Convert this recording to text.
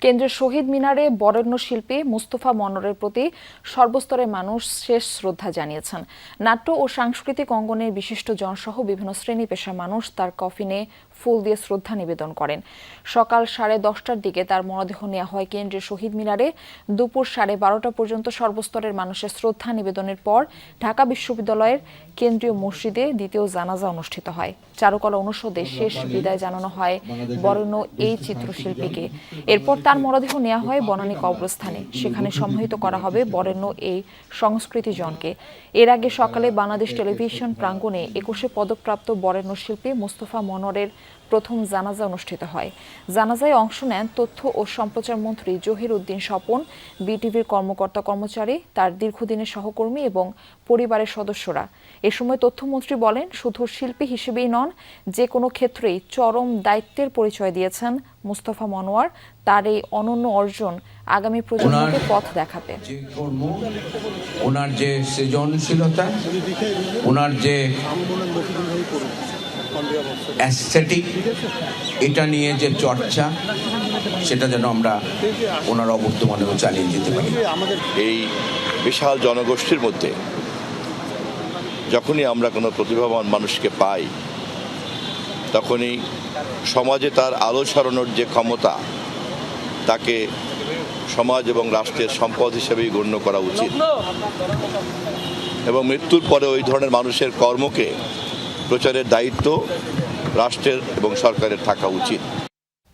কেন্দ্রের শহীদ মিনারে বরেণ্য শিল্পী মুস্তফা মনোয়ারের প্রতি সর্বস্তরের মানুষ শেষ শ্রদ্ধা জানিয়েছেন। নাট্য ও সাংস্কৃতিক অঙ্গনের বিশিষ্ট জনসহ বিভিন্ন শ্রেণী পেশার মানুষ তার কফিনে ফুল দিয়ে শ্রদ্ধা নিবেদন করেন। সকাল 10:30টার দিকে তার মরদেহ নেওয়া হয় কেন্দ্রের শহীদ মিনারে। দুপুর 12:30টা পর্যন্ত সর্বস্তরের মানুষের শ্রদ্ধা নিবেদনের পর ঢাকা বিশ্ববিদ্যালয়ের কেন্দ্রীয় মসজিদে দ্বিতীয় জানাজা অনুষ্ঠিত হয়। চারুকলা অনুষদে শেষ বিদায় জানানো হয় বরেণ্য এই চিত্রশিল্পীকে। এরপর তার মরদেহ নেওয়া হয় বনানী কবরস্থানে। সেখানে সমাহিত করা হবে বরেণ্য এই সংস্কৃতিজনকে। এর আগে সকালে বাংলাদেশ টেলিভিশন প্রাঙ্গণে 21শে পদকপ্রাপ্ত বরেণ্য শিল্পী মুস্তফা মনোয়ারের প্রথম জানাজা অনুষ্ঠিত হয়। জানাজায় অংশ নেন তথ্য ও সম্প্রচার মন্ত্রী জহির উদ্দিন স্বপন, বিটিভির কর্মকর্তা-কর্মচারী, তার দীর্ঘদিনের সহকর্মী এবং পরিবারের সদস্যরা। এ সময় তথ্যমন্ত্রী বলেন, শুধু শিল্পী হিসেবেই নন, যে কোনো ক্ষেত্রেই চরম দায়িত্বের পরিচয় দিয়েছেন মুস্তফা মনোয়ার। তার এই অনন্য অর্জন আগামী প্রজন্মকে পথ দেখাবে। ওনার যে সৃজনশীলতা, ওনার যে অ্যাস্থেটিক, এটা নিয়ে যে চর্চা, সেটা যেন আমরা ওনার অবর্তমানেও চালিয়ে যেতে পারি। এই বিশাল জনগোষ্ঠীর মধ্যে যখনই আমরা কোনো প্রতিভাবান মানুষকে পাই, তখনই সমাজে তার আলো ছড়ানোর যে ক্ষমতা, তাকে সমাজ এবং রাষ্ট্রের সম্পদ হিসেবেই গণ্য করা উচিত এবং মৃত্যুর পরে ওই ধরনের মানুষের কর্মকে প্রচারের দায়িত্ব রাষ্ট্রের এবং সরকারের থাকা উচিত।